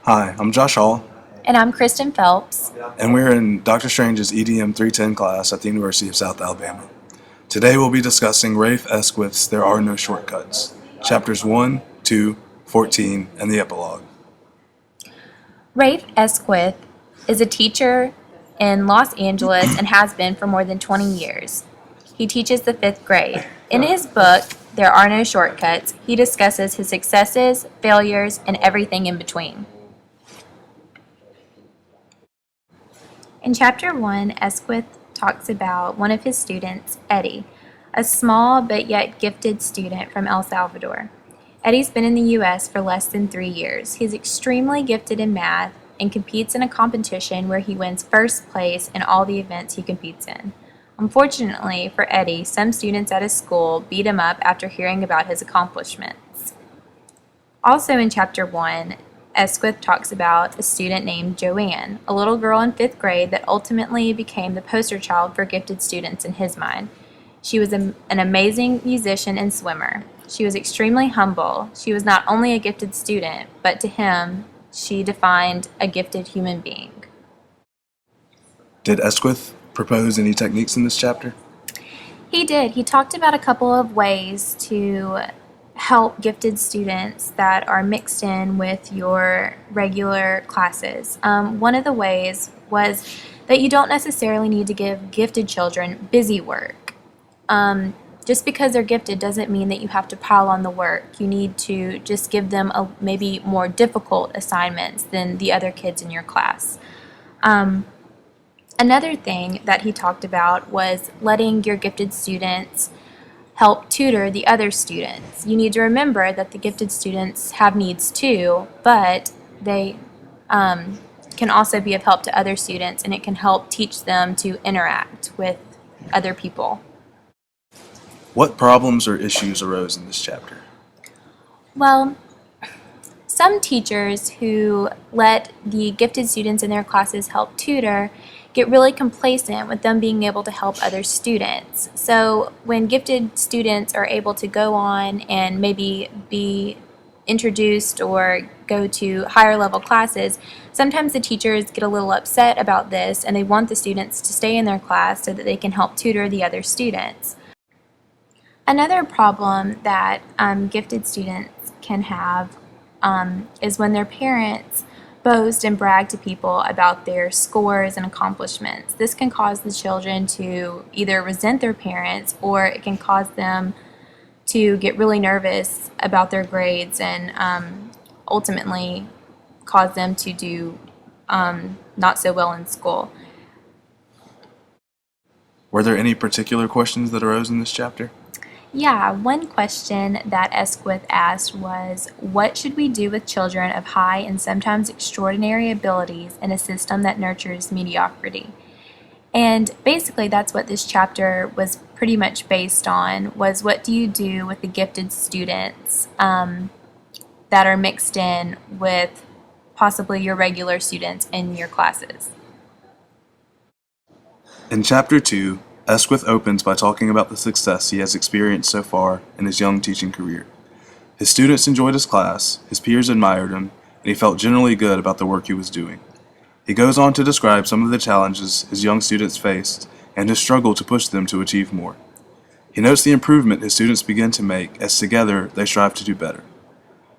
Hi, I'm Josh Hall, And I'm Kristen Phelps. and we're in Dr. Strange's EDM 310 class at the University of South Alabama. Today we'll be discussing Rafe Esquith's There Are No Shortcuts, chapters 1, 2, 14, and the epilogue. Rafe Esquith is a teacher in Los Angeles and has been for more than 20 years. He teaches the 5th grade. In his book, There Are No Shortcuts, he discusses his successes, failures, and everything in between. In chapter 1, Esquith talks about one of his students, Eddie, a small but yet gifted student from El Salvador. Eddie's been in the U.S. for less than 3 years. He's extremely gifted in math and competes in a competition where he wins first place in all the events he competes in. Unfortunately for Eddie, some students at his school beat him up after hearing about his accomplishments. Also in chapter 1, Esquith talks about a student named Joanne, a little girl in 5th grade that ultimately became the poster child for gifted students in his mind. She was an amazing musician and swimmer. She was extremely humble. She was not only a gifted student, but to him, she defined a gifted human being. Did Esquith propose any techniques in this chapter? He did. He talked about a couple of ways to help gifted students that are mixed in with your regular classes. One of the ways was that you don't necessarily need to give gifted children busy work. Just because they're gifted doesn't mean that you have to pile on the work. You need to just give them maybe more difficult assignments than the other kids in your class. Another thing that he talked about was letting your gifted students help tutor the other students. You need to remember that the gifted students have needs too, but they can also be of help to other students, and it can help teach them to interact with other people. What problems or issues arose in this chapter? Well, some teachers who let the gifted students in their classes help tutor get really complacent with them being able to help other students. So when gifted students are able to go on and maybe be introduced or go to higher level classes, sometimes the teachers get a little upset about this and they want the students to stay in their class so that they can help tutor the other students. Another problem that gifted students can have is when their parents boast and brag to people about their scores and accomplishments. This can cause the children to either resent their parents, or it can cause them to get really nervous about their grades and ultimately cause them to do not so well in school. Were there any particular questions that arose in this chapter? Yeah, one question that Esquith asked was, what should we do with children of high and sometimes extraordinary abilities in a system that nurtures mediocrity? And basically that's what this chapter was pretty much based on, was what do you do with the gifted students that are mixed in with possibly your regular students in your classes? In chapter 2, Esquith opens by talking about the success he has experienced so far in his young teaching career. His students enjoyed his class, his peers admired him, and he felt generally good about the work he was doing. He goes on to describe some of the challenges his young students faced and his struggle to push them to achieve more. He notes the improvement his students begin to make as together they strive to do better.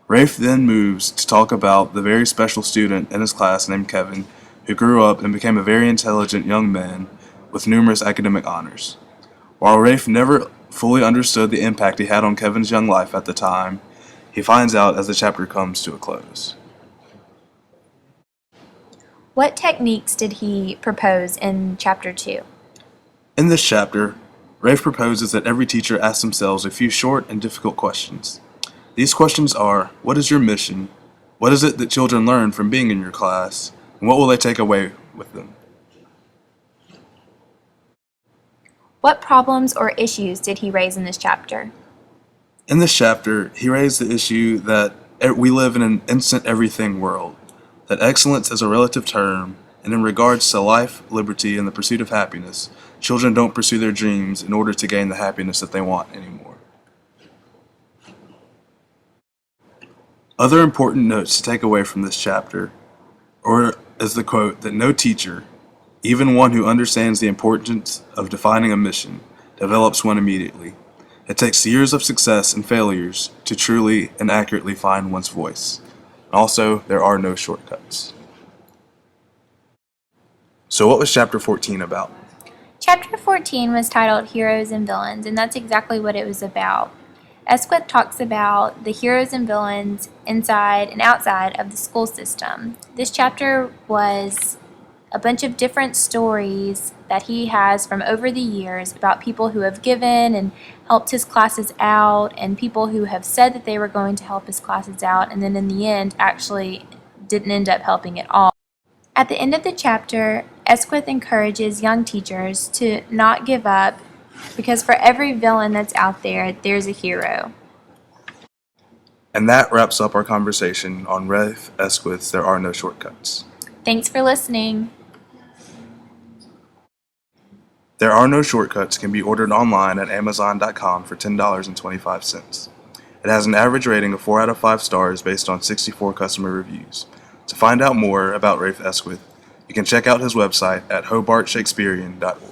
Rafe then moves to talk about the very special student in his class named Kevin, who grew up and became a very intelligent young man with numerous academic honors. While Rafe never fully understood the impact he had on Kevin's young life at the time, he finds out as the chapter comes to a close. What techniques did he propose in chapter 2? In this chapter, Rafe proposes that every teacher ask themselves a few short and difficult questions. These questions are, what is your mission? What is it that children learn from being in your class? And what will they take away with them? What problems or issues did he raise in this chapter? In this chapter, he raised the issue that we live in an instant everything world, that excellence is a relative term, and in regards to life, liberty, and the pursuit of happiness, children don't pursue their dreams in order to gain the happiness that they want anymore. Other important notes to take away from this chapter Or as the quote, that no teacher, even one who understands the importance of defining a mission, develops one immediately. It takes years of success and failures to truly and accurately find one's voice. Also, there are no shortcuts. So what was chapter 14 about? Chapter 14 was titled Heroes and Villains, and that's exactly what it was about. Esquith talks about the heroes and villains inside and outside of the school system. This chapter was a bunch of different stories that he has from over the years about people who have given and helped his classes out, and people who have said that they were going to help his classes out and then in the end actually didn't end up helping at all. At the end of the chapter, Esquith encourages young teachers to not give up, because for every villain that's out there, there's a hero. And that wraps up our conversation on Rafe Esquith's There Are No Shortcuts. Thanks for listening. There Are No Shortcuts can be ordered online at Amazon.com for $10.25. It has an average rating of 4 out of 5 stars based on 64 customer reviews. To find out more about Rafe Esquith, you can check out his website at hobartshakespearean.org.